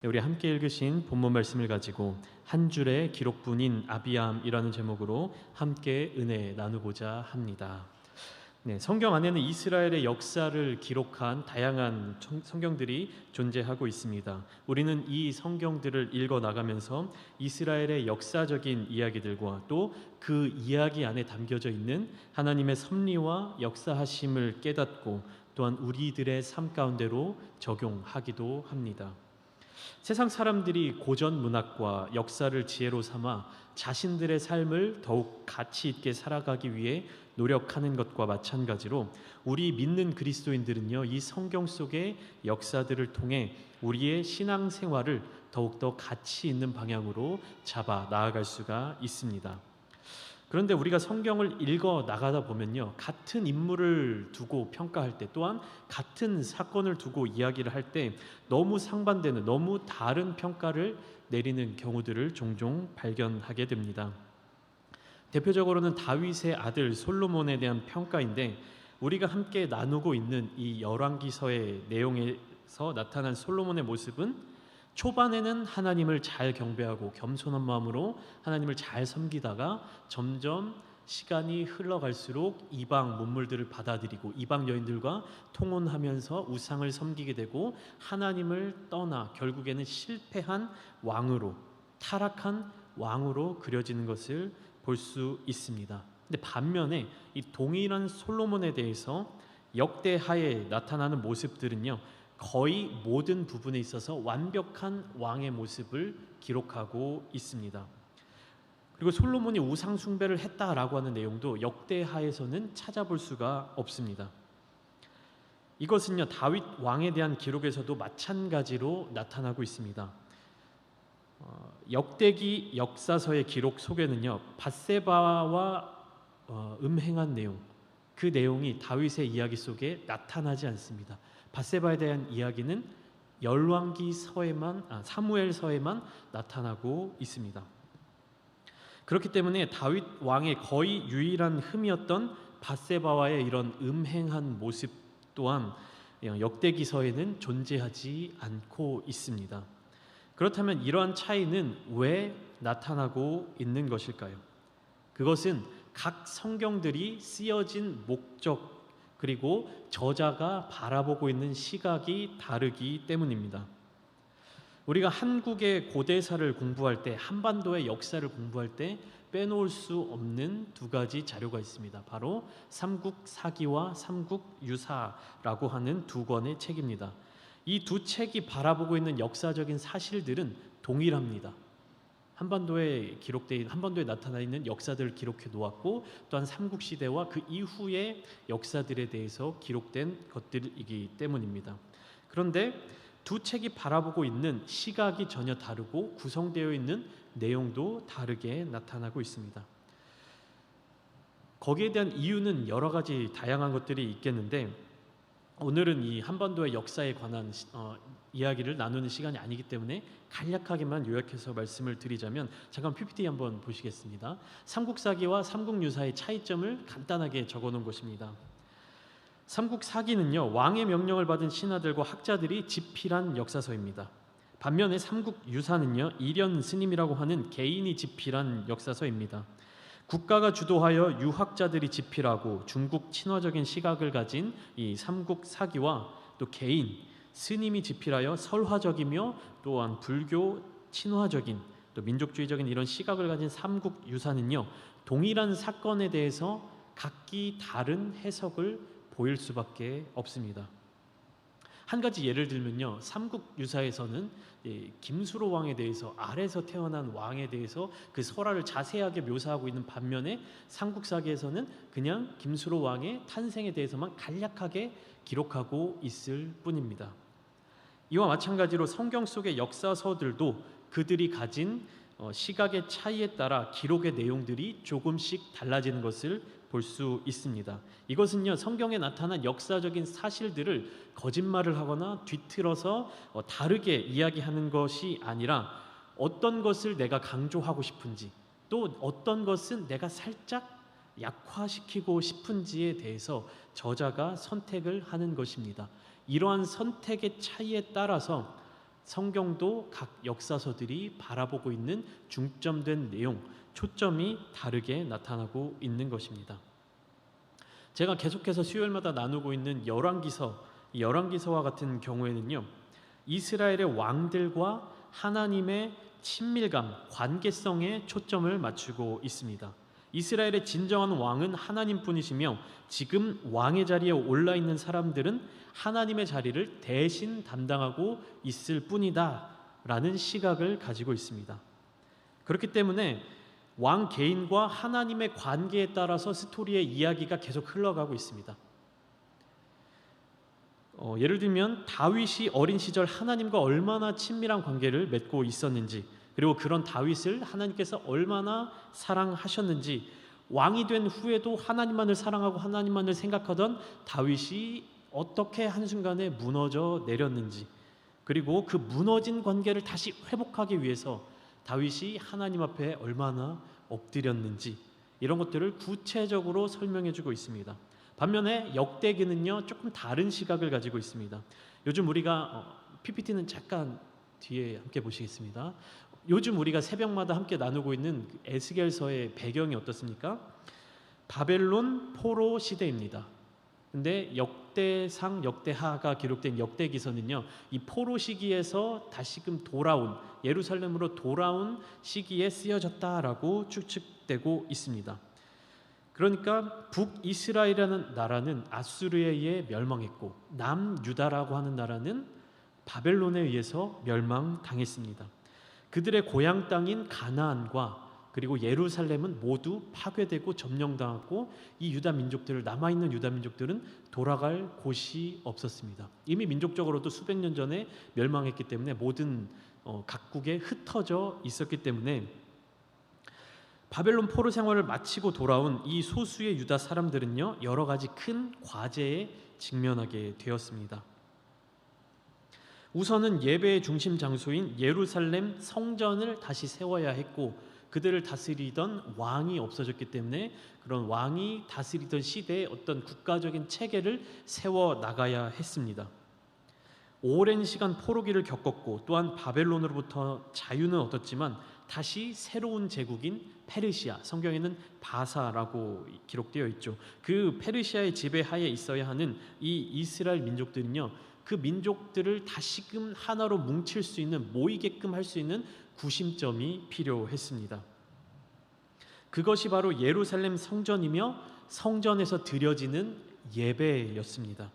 네, 우리 함께 읽으신 본문 말씀을 가지고 한 줄의 기록뿐인 아비암이라는 제목으로 함께 은혜 나누고자 합니다. 네, 성경 안에는 이스라엘의 역사를 기록한 다양한 성경들이 존재하고 있습니다. 우리는 이 성경들을 읽어 나가면서 이스라엘의 역사적인 이야기들과 또 그 이야기 안에 담겨져 있는 하나님의 섭리와 역사하심을 깨닫고 또한 우리들의 삶 가운데로 적용하기도 합니다. 세상 사람들이 고전 문학과 역사를 지혜로 삼아 자신들의 삶을 더욱 가치 있게 살아가기 위해 노력하는 것과 마찬가지로 우리 믿는 그리스도인들은요, 이 성경 속의 역사들을 통해 우리의 신앙생활을 더욱더 가치 있는 방향으로 잡아 나아갈 수가 있습니다. 그런데 우리가 성경을 읽어 나가다 보면요, 같은 인물을 두고 평가할 때, 또한 같은 사건을 두고 이야기를 할 때 너무 상반되는, 너무 다른 평가를 내리는 경우들을 종종 발견하게 됩니다. 대표적으로는 다윗의 아들 솔로몬에 대한 평가인데, 우리가 함께 나누고 있는 이 열왕기서의 내용에서 나타난 솔로몬의 모습은 초반에는 하나님을 잘 경배하고 겸손한 마음으로 하나님을 잘 섬기다가 점점 시간이 흘러갈수록 이방 문물들을 받아들이고 이방 여인들과 통혼하면서 우상을 섬기게 되고 하나님을 떠나 결국에는 실패한 왕으로, 타락한 왕으로 그려지는 것을 볼 수 있습니다. 근데 반면에 이 동일한 솔로몬에 대해서 역대하에 나타나는 모습들은요, 거의 모든 부분에 있어서 완벽한 왕의 모습을 기록하고 있습니다. 그리고 솔로몬이 우상 숭배를 했다라고 하는 내용도 역대하에서는 찾아볼 수가 없습니다. 이것은요, 다윗 왕에 대한 기록에서도 마찬가지로 나타나고 있습니다. 역대기 역사서의 기록 속에는요, 밧세바와 음행한 내용, 그 내용이 다윗의 이야기 속에 나타나지 않습니다. 밧세바에 대한 이야기는 사무엘서에만 나타나고 있습니다. 그렇기 때문에 다윗 왕의 거의 유일한 흠이었던 밧세바와의 이런 음행한 모습 또한 역대기서에는 존재하지 않고 있습니다. 그렇다면 이러한 차이는 왜 나타나고 있는 것일까요? 그것은 각 성경들이 쓰여진 목적 그리고 저자가 바라보고 있는 시각이 다르기 때문입니다. 우리가 한국의 고대사를 공부할 때, 한반도의 역사를 공부할 때 빼놓을 수 없는 두 가지 자료가 있습니다. 바로 삼국사기와 삼국유사라고 하는 두 권의 책입니다. 이 두 책이 바라보고 있는 역사적인 사실들은 동일합니다. 한반도에 나타나 있는 역사들을 기록해 놓았고, 또한 삼국시대와 그 이후의 역사들에 대해서 기록된 것들이기 때문입니다. 그런데 두 책이 바라보고 있는 시각이 전혀 다르고 구성되어 있는 내용도 다르게 나타나고 있습니다. 거기에 대한 이유는 여러 가지 다양한 것들이 있겠는데, 오늘은 이 한반도의 역사에 관한 이야기를 나누는 시간이 아니기 때문에 간략하게만 요약해서 말씀을 드리자면, 잠깐 PPT 한번 보시겠습니다. 삼국사기와 삼국유사의 차이점을 간단하게 적어놓은 것입니다. 삼국사기는요, 왕의 명령을 받은 신하들과 학자들이 집필한 역사서입니다. 반면에 삼국유사는요, 일연 스님이라고 하는 개인이 집필한 역사서입니다. 국가가 주도하여 유학자들이 집필하고 중국 친화적인 시각을 가진 이 삼국사기와 또 개인, 스님이 집필하여 설화적이며 또한 불교 친화적인 또 민족주의적인 이런 시각을 가진 삼국유사는요, 동일한 사건에 대해서 각기 다른 해석을 보일 수밖에 없습니다. 한 가지 예를 들면요, 삼국유사에서는 김수로 왕에 대해서, 아래에서 태어난 왕에 대해서 그 설화를 자세하게 묘사하고 있는 반면에 삼국사기에서는 그냥 김수로 왕의 탄생에 대해서만 간략하게 기록하고 있을 뿐입니다. 이와 마찬가지로 성경 속의 역사서들도 그들이 가진 시각의 차이에 따라 기록의 내용들이 조금씩 달라지는 것을 볼 수 있습니다. 이것은요, 성경에 나타난 역사적인 사실들을 거짓말을 하거나 뒤틀어서 다르게 이야기하는 것이 아니라 어떤 것을 내가 강조하고 싶은지, 또 어떤 것은 내가 살짝 약화시키고 싶은지에 대해서 저자가 선택을 하는 것입니다. 이러한 선택의 차이에 따라서 성경도 각 역사서들이 바라보고 있는 중점된 내용, 초점이 다르게 나타나고 있는 것입니다. 제가 계속해서 수요일마다 나누고 있는 열왕기서, 이 열왕기서와 같은 경우에는요, 이스라엘의 왕들과 하나님의 친밀감, 관계성에 초점을 맞추고 있습니다. 이스라엘의 진정한 왕은 하나님뿐이시며 지금 왕의 자리에 올라 있는 사람들은 하나님의 자리를 대신 담당하고 있을 뿐이다 라는 시각을 가지고 있습니다. 그렇기 때문에 왕 개인과 하나님의 관계에 따라서 스토리의 이야기가 계속 흘러가고 있습니다. 예를 들면 다윗이 어린 시절 하나님과 얼마나 친밀한 관계를 맺고 있었는지, 그리고 그런 다윗을 하나님께서 얼마나 사랑하셨는지, 왕이 된 후에도 하나님만을 사랑하고 하나님만을 생각하던 다윗이 어떻게 한순간에 무너져 내렸는지, 그리고 그 무너진 관계를 다시 회복하기 위해서 다윗이 하나님 앞에 얼마나 엎드렸는지, 이런 것들을 구체적으로 설명해주고 있습니다. 반면에 역대기는요, 조금 다른 시각을 가지고 있습니다. 요즘 우리가 PPT는 잠깐 뒤에 함께 보시겠습니다. 요즘 우리가 새벽마다 함께 나누고 있는 에스겔서의 배경이 어떻습니까? 바벨론 포로 시대입니다. 근데 역대상, 역대하가 기록된 역대기서는요, 이 포로 시기에서 다시금 돌아온, 예루살렘으로 돌아온 시기에 쓰여졌다라고 추측되고 있습니다. 그러니까 북이스라엘이라는 나라는 아수르에 의해 멸망했고, 남유다라고 하는 나라는 바벨론에 의해서 멸망당했습니다. 그들의 고향 땅인 가나안과 그리고 예루살렘은 모두 파괴되고 점령당하고, 이 유다 민족들을, 남아있는 유다 민족들은 돌아갈 곳이 없었습니다. 이미 민족적으로도 수백 년 전에 멸망했기 때문에 모든 각국에 흩어져 있었기 때문에 바벨론 포로 생활을 마치고 돌아온 이 소수의 유다 사람들은요, 여러 가지 큰 과제에 직면하게 되었습니다. 우선은 예배의 중심 장소인 예루살렘 성전을 다시 세워야 했고, 그들을 다스리던 왕이 없어졌기 때문에 그런 왕이 다스리던 시대에 어떤 국가적인 체계를 세워 나가야 했습니다. 오랜 시간 포로기를 겪었고, 또한 바벨론으로부터 자유는 얻었지만 다시 새로운 제국인 페르시아, 성경에는 바사라고 기록되어 있죠. 그 페르시아의 지배하에 있어야 하는 이 이스라엘 민족들은요, 그 민족들을 다시금 하나로 뭉칠 수 있는, 모이게끔 할 수 있는 구심점이 필요했습니다. 그것이 바로 예루살렘 성전이며 성전에서 드려지는 예배였습니다.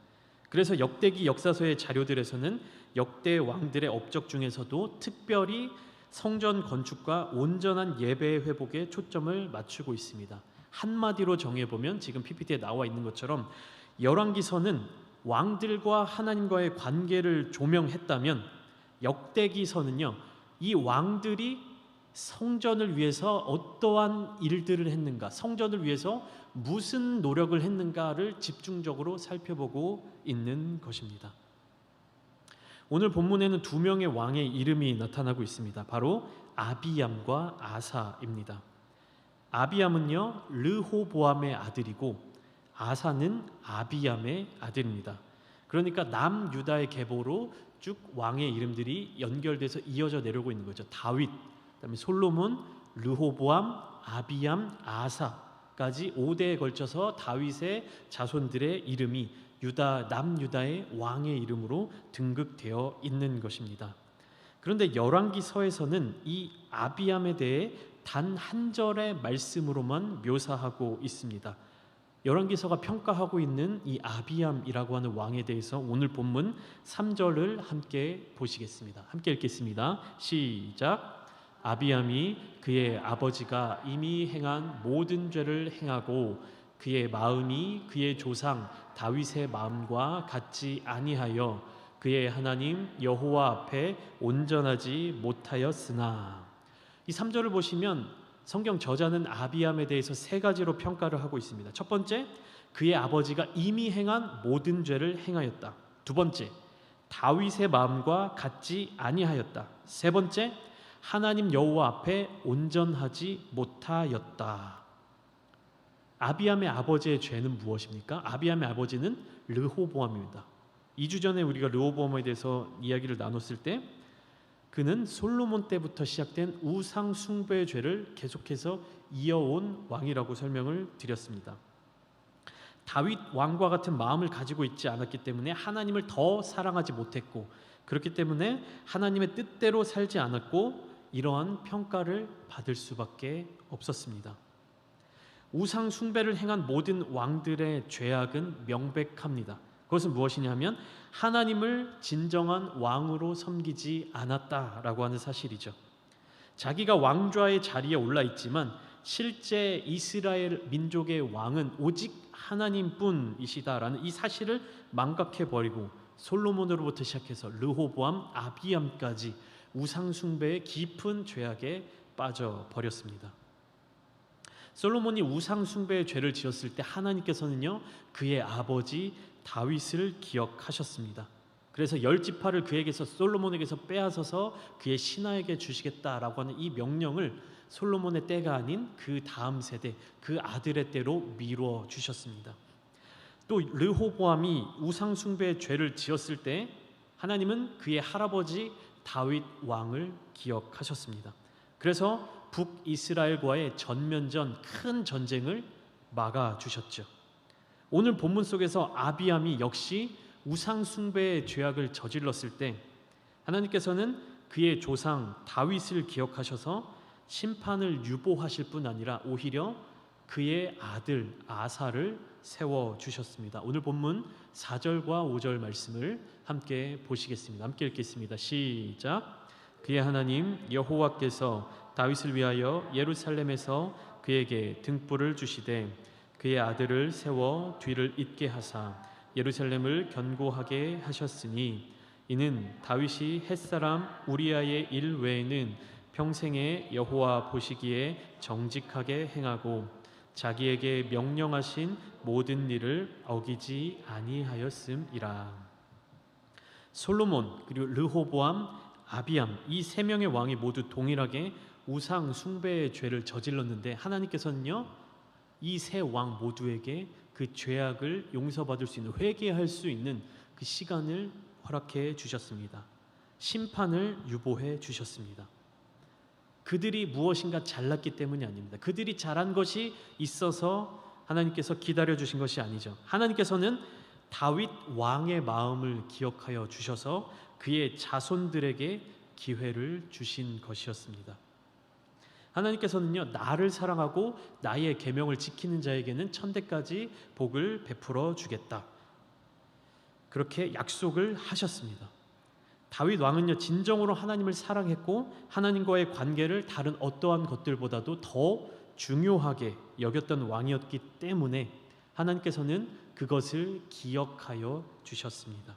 그래서 역대기 역사서의 자료들에서는 역대 왕들의 업적 중에서도 특별히 성전 건축과 온전한 예배 회복에 초점을 맞추고 있습니다. 한마디로 정해보면 지금 PPT에 나와 있는 것처럼 열왕기서는 왕들과 하나님과의 관계를 조명했다면, 역대기서는요, 이 왕들이 성전을 위해서 어떠한 일들을 했는가, 성전을 위해서 무슨 노력을 했는가를 집중적으로 살펴보고 있는 것입니다. 오늘 본문에는 두 명의 왕의 이름이 나타나고 있습니다. 바로 아비암과 아사입니다. 아비암은요, 르호보암의 아들이고, 아사는 아비암의 아들입니다. 그러니까 남유다의 계보로 쭉 왕의 이름들이 연결돼서 이어져 내려오고 있는 거죠. 다윗, 그다음에 솔로몬, 르호보암, 아비암, 아사까지 5대에 걸쳐서 다윗의 자손들의 이름이 유다, 남유다의 왕의 이름으로 등극되어 있는 것입니다. 그런데 열왕기서에서는 이 아비암에 대해 단 한 절의 말씀으로만 묘사하고 있습니다. 열왕기서가 평가하고 있는 이 아비암이라고 하는 왕에 대해서 오늘 본문 3절을 함께 보시겠습니다. 함께 읽겠습니다. 시작. 아비암이 그의 아버지가 이미 행한 모든 죄를 행하고 그의 마음이 그의 조상 다윗의 마음과 같지 아니하여 그의 하나님 여호와 앞에 온전하지 못하였으나. 이 3절을 보시면 성경 저자는 아비암에 대해서 세 가지로 평가를 하고 있습니다. 첫 번째, 그의 아버지가 이미 행한 모든 죄를 행하였다. 두 번째, 다윗의 마음과 같지 아니하였다. 세 번째, 하나님 여호와 앞에 온전하지 못하였다. 아비암의 아버지의 죄는 무엇입니까? 아비암의 아버지는 르호보암입니다. 2주 전에 우리가 르호보암에 대해서 이야기를 나눴을 때 그는 솔로몬 때부터 시작된 우상 숭배의 죄를 계속해서 이어온 왕이라고 설명을 드렸습니다. 다윗 왕과 같은 마음을 가지고 있지 않았기 때문에 하나님을 더 사랑하지 못했고, 그렇기 때문에 하나님의 뜻대로 살지 않았고 이러한 평가를 받을 수밖에 없었습니다. 우상 숭배를 행한 모든 왕들의 죄악은 명백합니다. 그것은 무엇이냐면 하나님을 진정한 왕으로 섬기지 않았다라고 하는 사실이죠. 자기가 왕좌의 자리에 올라 있지만 실제 이스라엘 민족의 왕은 오직 하나님뿐이시다라는 이 사실을 망각해버리고 솔로몬으로부터 시작해서 르호보암, 아비암까지 우상 숭배의 깊은 죄악에 빠져버렸습니다. 솔로몬이 우상 숭배의 죄를 지었을 때 하나님께서는요, 그의 아버지 다윗을 기억하셨습니다. 그래서 10지파를 그에게서, 솔로몬에게서 빼앗아서 그의 신하에게 주시겠다라고 하는 이 명령을 솔로몬의 때가 아닌 그 다음 세대, 그 아들의 때로 미루어 주셨습니다. 또 르호보암이 우상 숭배의 죄를 지었을 때 하나님은 그의 할아버지 다윗 왕을 기억하셨습니다. 그래서 북이스라엘과의 전면전 큰 전쟁을 막아주셨죠. 오늘 본문 속에서 아비암이 역시 우상 숭배의 죄악을 저질렀을 때 하나님께서는 그의 조상 다윗을 기억하셔서 심판을 유보하실 뿐 아니라 오히려 그의 아들 아사를 세워주셨습니다. 오늘 본문 4절과 5절 말씀을 함께 보시겠습니다. 함께 읽겠습니다. 시작. 그의 하나님 여호와께서 다윗을 위하여 예루살렘에서 그에게 등불을 주시되 그의 아들을 세워 뒤를 잇게 하사 예루살렘을 견고하게 하셨으니 이는 다윗이 햇사람 우리아의 일 외에는 평생에 여호와 보시기에 정직하게 행하고 자기에게 명령하신 모든 일을 어기지 아니하였음이라. 솔로몬 그리고 르호보암, 아비암 이 세 명의 왕이 모두 동일하게 우상 숭배의 죄를 저질렀는데 하나님께서는요, 이 세 왕 모두에게 그 죄악을 용서받을 수 있는, 회개할 수 있는 그 시간을 허락해 주셨습니다. 심판을 유보해 주셨습니다. 그들이 무엇인가 잘났기 때문이 아닙니다. 그들이 잘한 것이 있어서 하나님께서 기다려 주신 것이 아니죠. 하나님께서는 다윗 왕의 마음을 기억하여 주셔서 그의 자손들에게 기회를 주신 것이었습니다. 하나님께서는요, 나를 사랑하고 나의 계명을 지키는 자에게는 천대까지 복을 베풀어 주겠다, 그렇게 약속을 하셨습니다. 다윗 왕은요, 진정으로 하나님을 사랑했고 하나님과의 관계를 다른 어떠한 것들보다도 더 중요하게 여겼던 왕이었기 때문에 하나님께서는 그것을 기억하여 주셨습니다.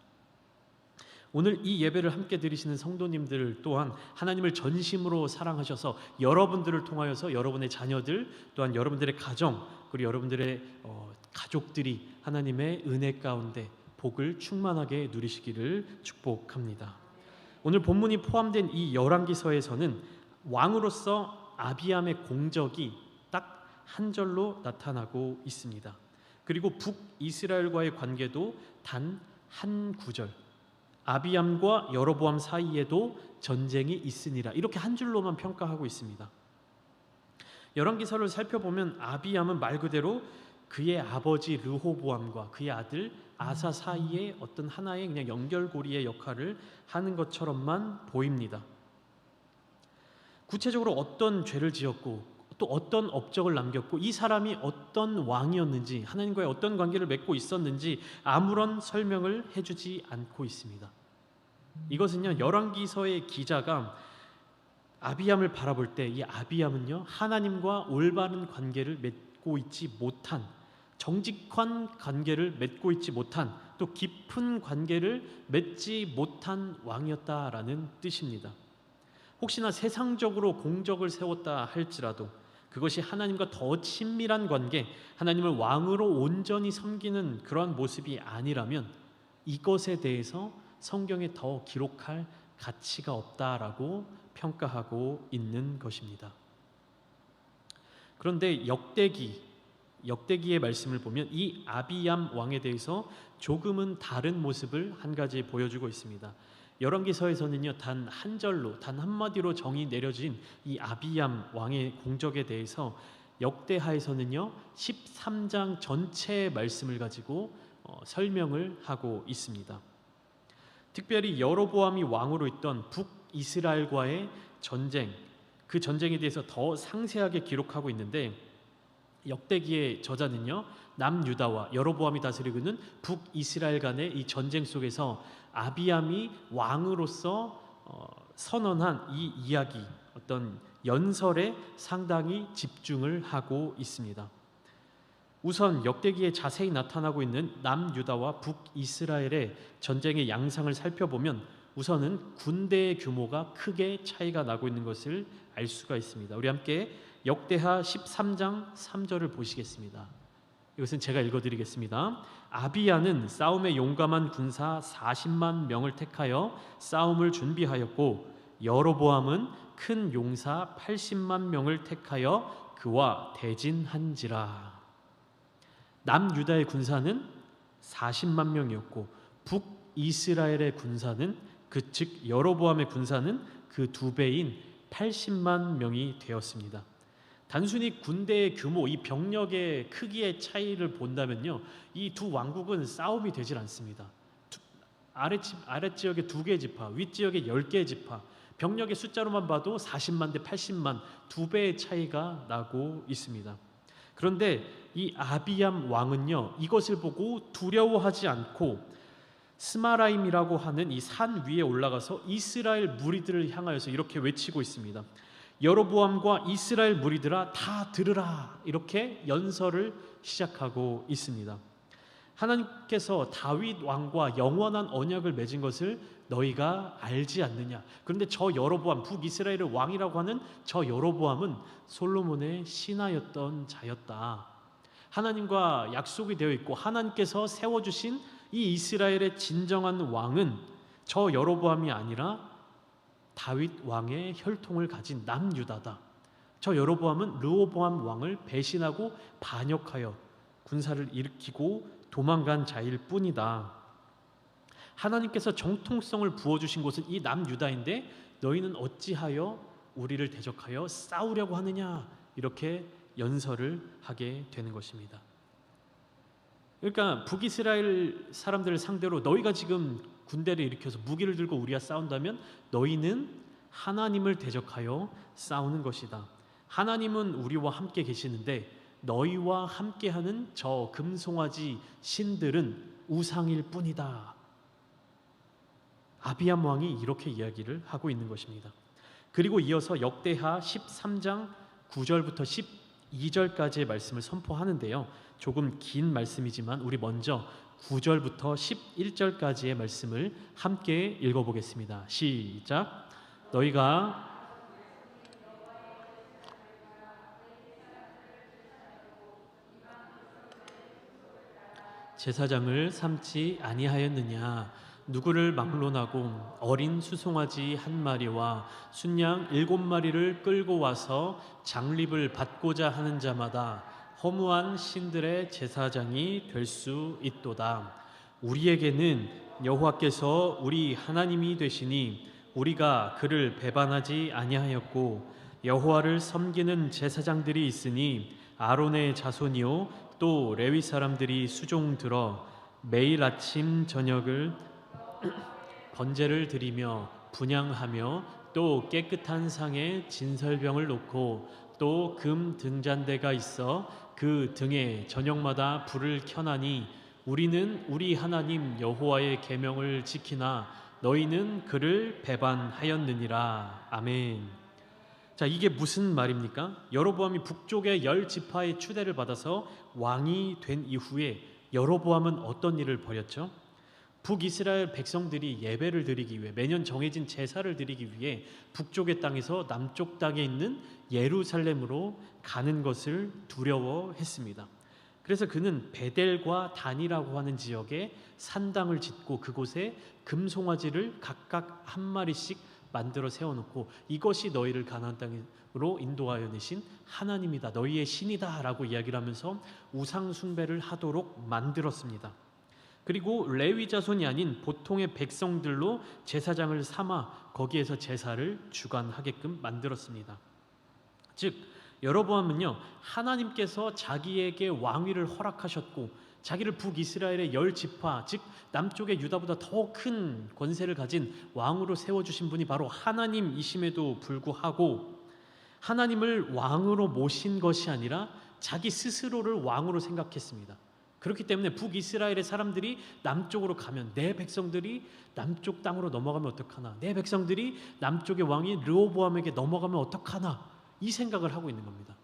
오늘 이 예배를 함께 드리시는 성도님들 또한 하나님을 전심으로 사랑하셔서 여러분들을 통하여서 여러분의 자녀들 또한 여러분들의 가정 그리고 여러분들의 가족들이 하나님의 은혜 가운데 복을 충만하게 누리시기를 축복합니다. 오늘 본문이 포함된 이 열왕기서에서는 왕으로서 아비암의 공적이 딱 한 절로 나타나고 있습니다. 그리고 북이스라엘과의 관계도 단 한 구절, 아비암과 여로보암 사이에도 전쟁이 있으니라, 이렇게 한 줄로만 평가하고 있습니다. 열왕기서를 살펴보면 아비암은 말 그대로 그의 아버지 르호보암과 그의 아들 아사 사이에 어떤 하나의 그냥 연결고리의 역할을 하는 것처럼만 보입니다. 구체적으로 어떤 죄를 지었고 또 어떤 업적을 남겼고 이 사람이 어떤 왕이었는지, 하나님과의 어떤 관계를 맺고 있었는지 아무런 설명을 해주지 않고 있습니다. 이것은요, 열왕기서의 기자가 아비암을 바라볼 때 이 아비암은요, 하나님과 올바른 관계를 맺고 있지 못한, 정직한 관계를 맺고 있지 못한, 또 깊은 관계를 맺지 못한 왕이었다라는 뜻입니다. 혹시나 세상적으로 공적을 세웠다 할지라도 그것이 하나님과 더 친밀한 관계, 하나님을 왕으로 온전히 섬기는 그러한 모습이 아니라면 이것에 대해서 성경에 더 기록할 가치가 없다라고 평가하고 있는 것입니다. 그런데 역대기의 말씀을 보면 이 아비암 왕에 대해서 조금은 다른 모습을 한 가지 보여주고 있습니다. 열왕기서에서는요, 단 한 절로, 단 한마디로 정의 내려진 이 아비얌 왕의 공적에 대해서 역대하에서는요 13장 전체의 말씀을 가지고 설명을 하고 있습니다. 특별히 여로보암이 왕으로 있던 북이스라엘과의 전쟁, 그 전쟁에 대해서 더 상세하게 기록하고 있는데, 역대기의 저자는요 남유다와 여로보암이 다스리고 있는 북이스라엘 간의 이 전쟁 속에서 아비암이 왕으로서 선언한 이 이야기, 어떤 연설에 상당히 집중을 하고 있습니다. 우선 역대기에 자세히 나타나고 있는 남유다와 북이스라엘의 전쟁의 양상을 살펴보면 우선은 군대의 규모가 크게 차이가 나고 있는 것을 알 수가 있습니다. 우리 함께 역대하 13장 3절을 보시겠습니다. 이것은 제가 읽어드리겠습니다. 아비야는 싸움에 용감한 군사 40만 명을 택하여 싸움을 준비하였고, 여로보암은 큰 용사 80만 명을 택하여 그와 대진한지라. 남유다의 군사는 40만 명이었고 북이스라엘의 군사는 즉 여로보암의 군사는 그 두 배인 80만 명이 되었습니다. 단순히 군대의 규모, 이 병력의 크기의 차이를 본다면요, 이 두 왕국은 싸움이 되질 않습니다. 아랫지역에 2개의 지파, 윗지역에 10개의 지파, 병력의 숫자로만 봐도 40만 대 80만, 2배의 차이가 나고 있습니다. 그런데 이 아비얌 왕은요 이것을 보고 두려워하지 않고 스마라임이라고 하는 이 산 위에 올라가서 이스라엘 무리들을 향하여서 이렇게 외치고 있습니다. 여로보암과 이스라엘 무리들아 다 들으라, 이렇게 연설을 시작하고 있습니다. 하나님께서 다윗 왕과 영원한 언약을 맺은 것을 너희가 알지 않느냐. 그런데 저 여로보암, 북이스라엘의 왕이라고 하는 저 여로보암은 솔로몬의 신하였던 자였다. 하나님과 약속이 되어 있고 하나님께서 세워주신 이 이스라엘의 진정한 왕은 저 여로보암이 아니라 다윗 왕의 혈통을 가진 남유다다. 저 여로보암은 르호보암 왕을 배신하고 반역하여 군사를 일으키고 도망간 자일 뿐이다. 하나님께서 정통성을 부어주신 곳은 이 남유다인데 너희는 어찌하여 우리를 대적하여 싸우려고 하느냐, 이렇게 연설을 하게 되는 것입니다. 그러니까 북이스라엘 사람들을 상대로 너희가 지금 군대를 일으켜서 무기를 들고 우리와 싸운다면 너희는 하나님을 대적하여 싸우는 것이다. 하나님은 우리와 함께 계시는데 너희와 함께하는 저 금송아지 신들은 우상일 뿐이다. 아비암 왕이 이렇게 이야기를 하고 있는 것입니다. 그리고 이어서 역대하 13장 9절부터 12절까지의 말씀을 선포하는데요, 조금 긴 말씀이지만 우리 먼저 9절부터 11절까지의 말씀을 함께 읽어보겠습니다. 시작. 너희가 제사장을 삼지 아니하였느냐? 누구를 막론하고 어린 수송아지 한 마리와 순양 7마리를 끌고 와서 장립을 받고자 하는 자마다 허무한 신들의 제사장이 될 수 있도다. 우리에게는 여호와께서 우리 하나님이 되시니 우리가 그를 배반하지 아니하였고, 여호와를 섬기는 제사장들이 있으니 아론의 자손이요 또 레위 사람들이 수종 들어 매일 아침 저녁을 번제를 드리며 분향하며 또 깨끗한 상에 진설병을 놓고 또 금 등잔대가 있어 그 등에 저녁마다 불을 켜나니 우리는 우리 하나님 여호와의 계명을 지키나 너희는 그를 배반하였느니라. 아멘. 자, 이게 무슨 말입니까? 여로보암이 북쪽의 10지파의 추대를 받아서 왕이 된 이후에 여로보암은 어떤 일을 벌였죠? 북이스라엘 백성들이 예배를 드리기 위해, 매년 정해진 제사를 드리기 위해 북쪽의 땅에서 남쪽 땅에 있는 예루살렘으로 가는 것을 두려워했습니다. 그래서 그는 베델과 단이라고 하는 지역에 산당을 짓고 그곳에 금송아지를 각각 한 마리씩 만들어 세워놓고 이것이 너희를 가나안 땅으로 인도하여 내신 하나님이다, 너희의 신이다 라고 이야기를 하면서 우상 숭배를 하도록 만들었습니다. 그리고 레위 자손이 아닌 보통의 백성들로 제사장을 삼아 거기에서 제사를 주관하게끔 만들었습니다. 즉 여로보암은요, 하나님께서 자기에게 왕위를 허락하셨고 자기를 북이스라엘의 10지파, 즉 남쪽의 유다보다 더 큰 권세를 가진 왕으로 세워주신 분이 바로 하나님이심에도 불구하고 하나님을 왕으로 모신 것이 아니라 자기 스스로를 왕으로 생각했습니다. 그렇기 때문에 북이스라엘의 사람들이 남쪽으로 가면 내 백성들이 남쪽 땅으로 넘어가면 어떡하나, 내 백성들이 남쪽의 왕이 르호보암에게 넘어가면 어떡하나, 이 생각을 하고 있는 겁니다.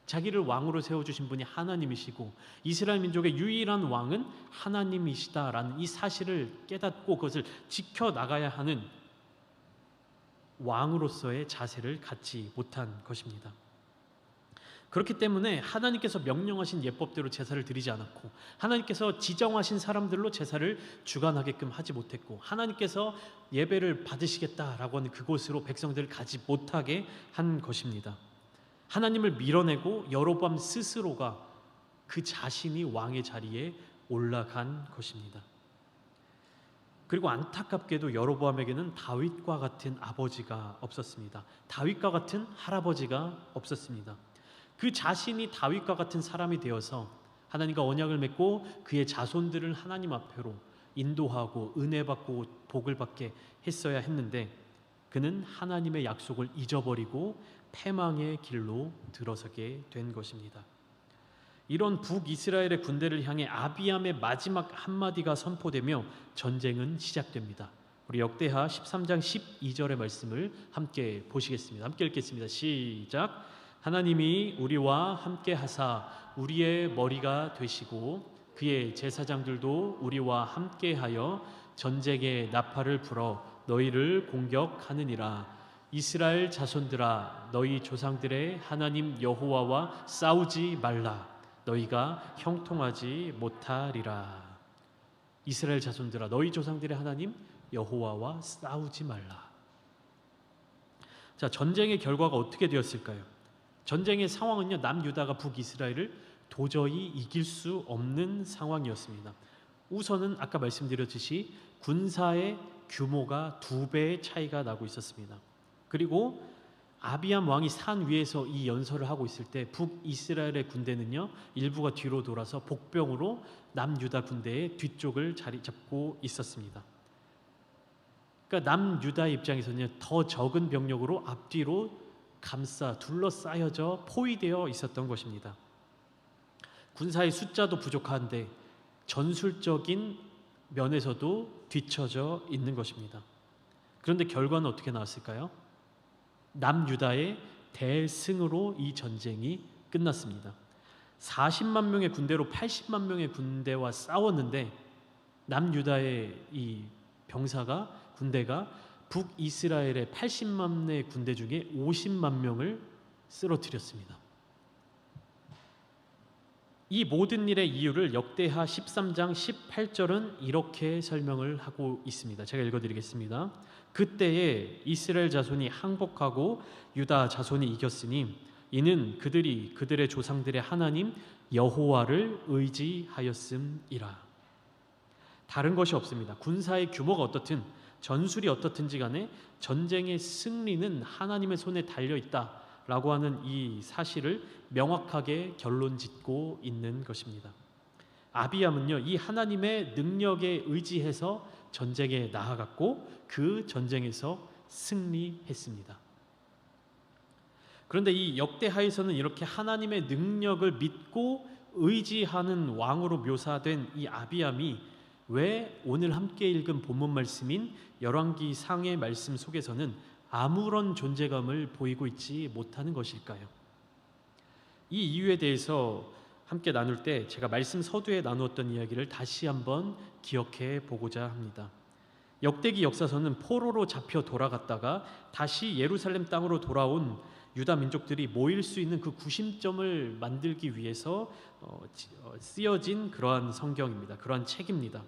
자기를 왕으로 세워주신 분이 하나님이시고 이스라엘 민족의 유일한 왕은 하나님이시다라는 이 사실을 깨닫고 그것을 지켜나가야 하는 왕으로서의 자세를 갖지 못한 것입니다. 그렇기 때문에 하나님께서 명령하신 예법대로 제사를 드리지 않았고 하나님께서 지정하신 사람들로 제사를 주관하게끔 하지 못했고 하나님께서 예배를 받으시겠다라고 하는 그곳으로 백성들을 가지 못하게 한 것입니다. 하나님을 밀어내고 여로보암 스스로가 그 자신이 왕의 자리에 올라간 것입니다. 그리고 안타깝게도 여로보암에게는 다윗과 같은 아버지가 없었습니다. 다윗과 같은 할아버지가 없었습니다. 그 자신이 다윗과 같은 사람이 되어서 하나님과 언약을 맺고 그의 자손들을 하나님 앞으로 인도하고 은혜 받고 복을 받게 했어야 했는데 그는 하나님의 약속을 잊어버리고 패망의 길로 들어서게 된 것입니다. 이런 북이스라엘의 군대를 향해 아비암의 마지막 한마디가 선포되며 전쟁은 시작됩니다. 우리 역대하 13장 12절의 말씀을 함께 보시겠습니다. 함께 읽겠습니다. 시작. 하나님이 우리와 함께 하사 우리의 머리가 되시고 그의 제사장들도 우리와 함께하여 전쟁의 나팔을 불어 너희를 공격하느니라. 이스라엘 자손들아 너희 조상들의 하나님 여호와와 싸우지 말라. 너희가 형통하지 못하리라. 이스라엘 자손들아 너희 조상들의 하나님 여호와와 싸우지 말라. 자, 전쟁의 결과가 어떻게 되었을까요? 전쟁의 상황은요, 남유다가 북이스라엘을 도저히 이길 수 없는 상황이었습니다. 우선은 아까 말씀드렸듯이 군사의 규모가 2배의 차이가 나고 있었습니다. 그리고 아비암 왕이 산 위에서 이 연설을 하고 있을 때 북이스라엘의 군대는요, 일부가 뒤로 돌아서 복병으로 남유다 군대의 뒤쪽을 자리 잡고 있었습니다. 그러니까 남유다의 입장에서는 더 적은 병력으로 앞뒤로 감싸 둘러싸여져 포위되어 있었던 것입니다. 군사의 숫자도 부족한데 전술적인 면에서도 뒤처져 있는 것입니다. 그런데 결과는 어떻게 나왔을까요? 남유다의 대승으로 이 전쟁이 끝났습니다. 40만 명의 군대로 80만 명의 군대와 싸웠는데 남유다의 이 군대가 북이스라엘의 80만의 군대 중에 50만 명을 쓰러뜨렸습니다. 이 모든 일의 이유를 역대하 13장 18절은 이렇게 설명을 하고 있습니다. 제가 읽어드리겠습니다. 그때에 이스라엘 자손이 항복하고 유다 자손이 이겼으니 이는 그들이 그들의 조상들의 하나님 여호와를 의지하였음이라. 다른 것이 없습니다. 군사의 규모가 어떻든 전술이 어떻든지 간에 전쟁의 승리는 하나님의 손에 달려있다라고 하는 이 사실을 명확하게 결론짓고 있는 것입니다. 아비암은요, 이 하나님의 능력에 의지해서 전쟁에 나아갔고 그 전쟁에서 승리했습니다. 그런데 이 역대하에서는 이렇게 하나님의 능력을 믿고 의지하는 왕으로 묘사된 이 아비암이 왜 오늘 함께 읽은 본문 말씀인 열왕기 상의 말씀 속에서는 아무런 존재감을 보이고 있지 못하는 것일까요? 이 이유에 대해서 함께 나눌 때 제가 말씀 서두에 나누었던 이야기를 다시 한번 기억해 보고자 합니다. 역대기 역사서는 포로로 잡혀 돌아갔다가 다시 예루살렘 땅으로 돌아온 유다 민족들이 모일 수 있는 그 구심점을 만들기 위해서 쓰여진 그러한 성경입니다. 그러한 책입니다.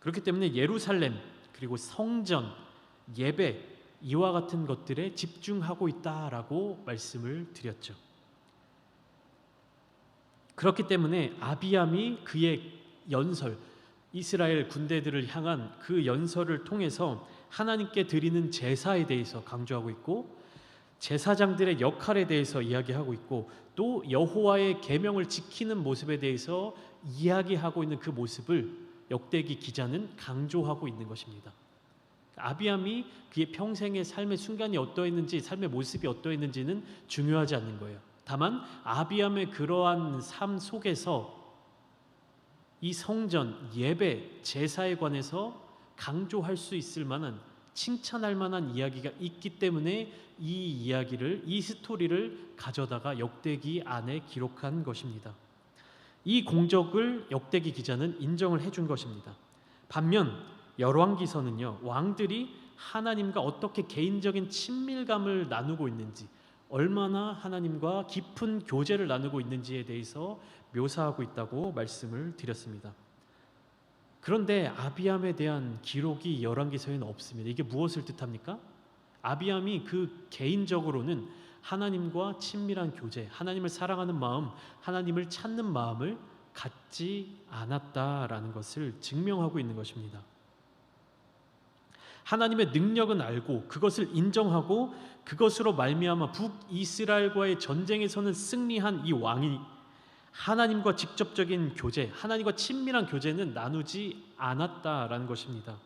그렇기 때문에 예루살렘 그리고 성전, 예배 이와 같은 것들에 집중하고 있다라고 말씀을 드렸죠. 그렇기 때문에 아비암이 그의 연설, 이스라엘 군대들을 향한 그 연설을 통해서 하나님께 드리는 제사에 대해서 강조하고 있고, 제사장들의 역할에 대해서 이야기하고 있고, 또 여호와의 계명을 지키는 모습에 대해서 이야기하고 있는 그 모습을 역대기 기자는 강조하고 있는 것입니다. 아비암이 그의 평생의 삶의 순간이 어떠했는지, 삶의 모습이 어떠했는지는 중요하지 않는 거예요. 다만 아비암의 그러한 삶 속에서 이 성전, 예배, 제사에 관해서 강조할 수 있을 만한, 칭찬할 만한 이야기가 있기 때문에 이 이야기를, 이 스토리를 가져다가 역대기 안에 기록한 것입니다. 이 공적을 역대기 기자는 인정을 해준 것입니다. 반면 열왕기서는요, 왕들이 하나님과 어떻게 개인적인 친밀감을 나누고 있는지, 얼마나 하나님과 깊은 교제를 나누고 있는지에 대해서 묘사하고 있다고 말씀을 드렸습니다. 그런데 아비암에 대한 기록이 열왕기서에는 없습니다. 이게 무엇을 뜻합니까? 아비암이 그 개인적으로는 하나님과 친밀한 교제, 하나님을 사랑하는 마음, 하나님을 찾는 마음을 갖지 않았다라는 것을 증명하고 있는 것입니다. 하나님의 능력은 알고 그것을 인정하고 그것으로 말미암아 북이스라엘과의 전쟁에서는 승리한 이 왕이 하나님과 직접적인 교제, 하나님과 친밀한 교제는 나누지 않았다라는 것입니다.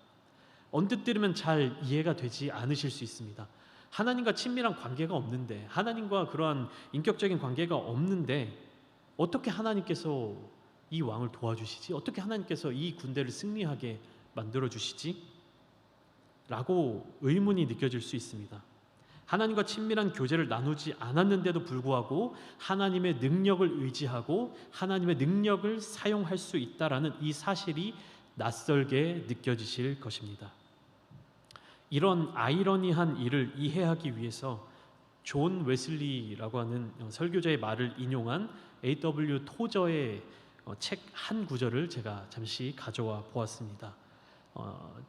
언뜻 들으면 잘 이해가 되지 않으실 수 있습니다. 하나님과 친밀한 관계가 없는데, 하나님과 그러한 인격적인 관계가 없는데 어떻게 하나님께서 이 왕을 도와주시지? 어떻게 하나님께서 이 군대를 승리하게 만들어주시지? 라고 의문이 느껴질 수 있습니다. 하나님과 친밀한 교제를 나누지 않았는데도 불구하고 하나님의 능력을 의지하고 하나님의 능력을 사용할 수 있다라는 이 사실이 낯설게 느껴지실 것입니다. 이런 아이러니한 일을 이해하기 위해서 존 웨슬리라고 하는 설교자의 말을 인용한 A.W. 토저의 책 한 구절을 제가 잠시 가져와 보았습니다.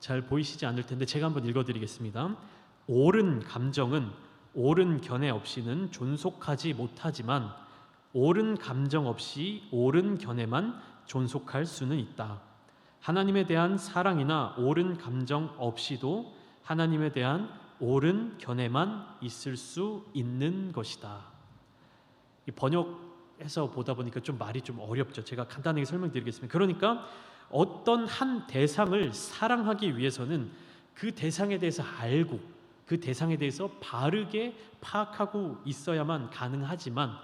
잘 보이시지 않을 텐데 제가 한번 읽어드리겠습니다. 옳은 감정은 옳은 견해 없이는 존속하지 못하지만 옳은 감정 없이 옳은 견해만 존속할 수는 있다. 하나님에 대한 사랑이나 옳은 감정 없이도 하나님에 대한 옳은 견해만 있을 수 있는 것이다. 이 번역해서 보다 보니까 좀 말이 좀 어렵죠. 제가 간단하게 설명드리겠습니다. 그러니까 어떤 한 대상을 사랑하기 위해서는 그 대상에 대해서 알고 그 대상에 대해서 바르게 파악하고 있어야만 가능하지만,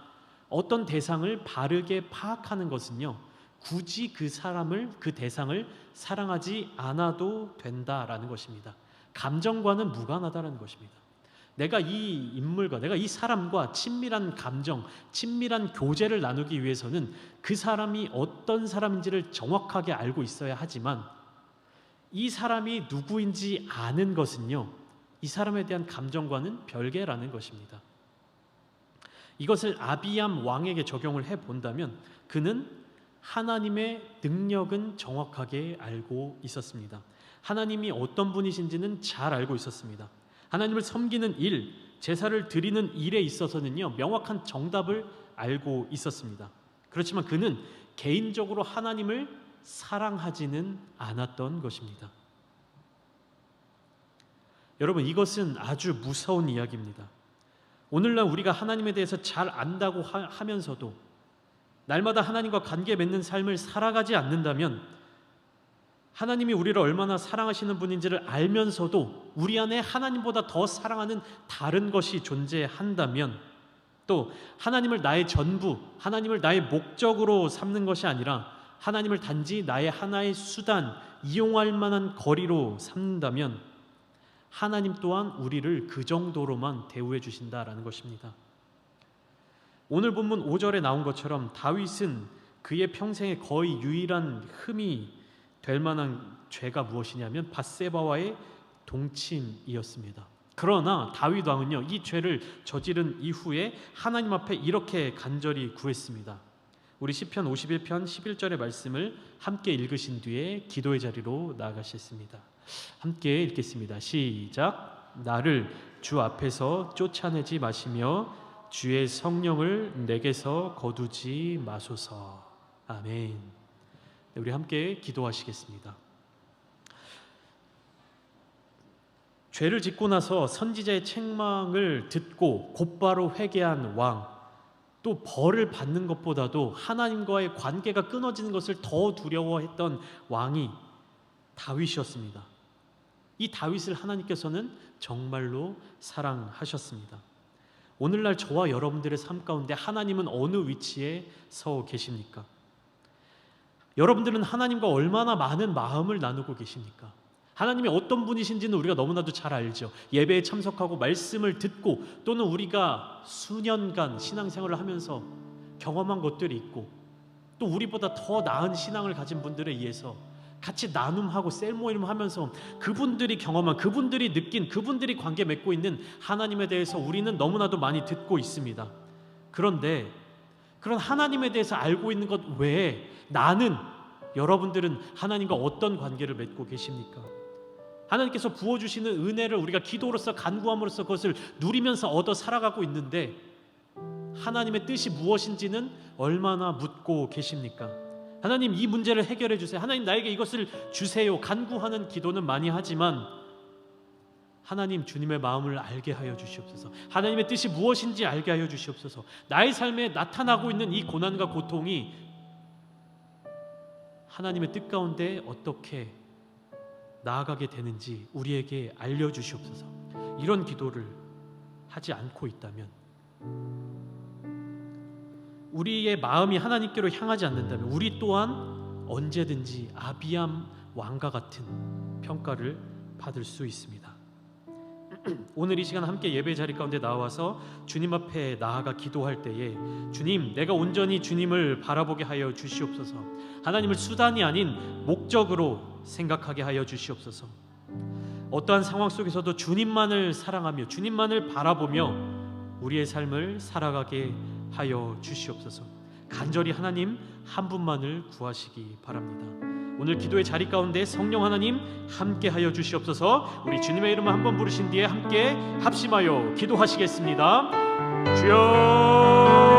어떤 대상을 바르게 파악하는 것은요, 굳이 그 사람을, 그 대상을 사랑하지 않아도 된다라는 것입니다. 감정과는 무관하다라는 것입니다. 내가 이 인물과, 내가 이 사람과 친밀한 감정, 친밀한 교제를 나누기 위해서는 그 사람이 어떤 사람인지를 정확하게 알고 있어야 하지만, 이 사람이 누구인지 아는 것은요, 이 사람에 대한 감정과는 별개라는 것입니다. 이것을 아비암 왕에게 적용을 해본다면 그는 하나님의 능력은 정확하게 알고 있었습니다. 하나님이 어떤 분이신지는 잘 알고 있었습니다. 하나님을 섬기는 일, 제사를 드리는 일에 있어서는요, 명확한 정답을 알고 있었습니다. 그렇지만 그는 개인적으로 하나님을 사랑하지는 않았던 것입니다. 여러분, 이것은 아주 무서운 이야기입니다. 오늘날 우리가 하나님에 대해서 잘 안다고 하면서도 날마다 하나님과 관계 맺는 삶을 살아가지 않는다면, 하나님이 우리를 얼마나 사랑하시는 분인지를 알면서도 우리 안에 하나님보다 더 사랑하는 다른 것이 존재한다면, 또 하나님을 나의 전부, 하나님을 나의 목적으로 삼는 것이 아니라 하나님을 단지 나의 하나의 수단, 이용할 만한 거리로 삼는다면 하나님 또한 우리를 그 정도로만 대우해 주신다라는 것입니다. 오늘 본문 5절에 나온 것처럼 다윗은 그의 평생에 거의 유일한 흠이 될 만한 죄가 무엇이냐면 밧세바와의 동침이었습니다. 그러나 다윗 왕은요, 이 죄를 저지른 이후에 하나님 앞에 이렇게 간절히 구했습니다. 우리 시편 51편 11절의 말씀을 함께 읽으신 뒤에 기도의 자리로 나아가셨습니다. 함께 읽겠습니다. 시작. 나를 주 앞에서 쫓아내지 마시며 주의 성령을 내게서 거두지 마소서. 아멘. 우리 함께 기도하시겠습니다. 죄를 짓고 나서 선지자의 책망을 듣고 곧바로 회개한 왕, 또 벌을 받는 것보다도 하나님과의 관계가 끊어지는 것을 더 두려워했던 왕이 다윗이었습니다. 이 다윗을 하나님께서는 정말로 사랑하셨습니다. 오늘날 저와 여러분들의 삶 가운데 하나님은 어느 위치에 서 계십니까? 여러분들은 하나님과 얼마나 많은 마음을 나누고 계십니까? 하나님이 어떤 분이신지는 우리가 너무나도 잘 알죠. 예배에 참석하고 말씀을 듣고 또는 우리가 수년간 신앙생활을 하면서 경험한 것들이 있고 또 우리보다 더 나은 신앙을 가진 분들에 의해서 같이 나눔하고 셀모임 하면서 그분들이 경험한, 그분들이 느낀, 그분들이 관계 맺고 있는 하나님에 대해서 우리는 너무나도 많이 듣고 있습니다. 그런데 그런 하나님에 대해서 알고 있는 것 외에 여러분들은 하나님과 어떤 관계를 맺고 계십니까? 하나님께서 부어주시는 은혜를 우리가 기도로서 간구함으로써 그것을 누리면서 얻어 살아가고 있는데 하나님의 뜻이 무엇인지는 얼마나 묻고 계십니까? 하나님, 이 문제를 해결해 주세요. 하나님, 나에게 이것을 주세요. 간구하는 기도는 많이 하지만 하나님, 주님의 마음을 알게 하여 주시옵소서. 하나님의 뜻이 무엇인지 알게 하여 주시옵소서. 나의 삶에 나타나고 있는 이 고난과 고통이 하나님의 뜻 가운데 어떻게 나아가게 되는지 우리에게 알려주시옵소서. 이런 기도를 하지 않고 있다면, 우리의 마음이 하나님께로 향하지 않는다면 우리 또한 언제든지 아비암 왕과 같은 평가를 받을 수 있습니다. 오늘 이 시간 함께 예배 자리 가운데 나와서 주님 앞에 나아가 기도할 때에 주님, 내가 온전히 주님을 바라보게 하여 주시옵소서. 하나님을 수단이 아닌 목적으로 생각하게 하여 주시옵소서. 어떠한 상황 속에서도 주님만을 사랑하며 주님만을 바라보며 우리의 삶을 살아가게 하여 주시옵소서. 간절히 하나님 한 분만을 구하시기 바랍니다. 오늘 기도의 자리 가운데 성령 하나님 함께 하여 주시옵소서. 우리 주님의 이름을 한번 부르신 뒤에 함께 합심하여 기도하시겠습니다. 주여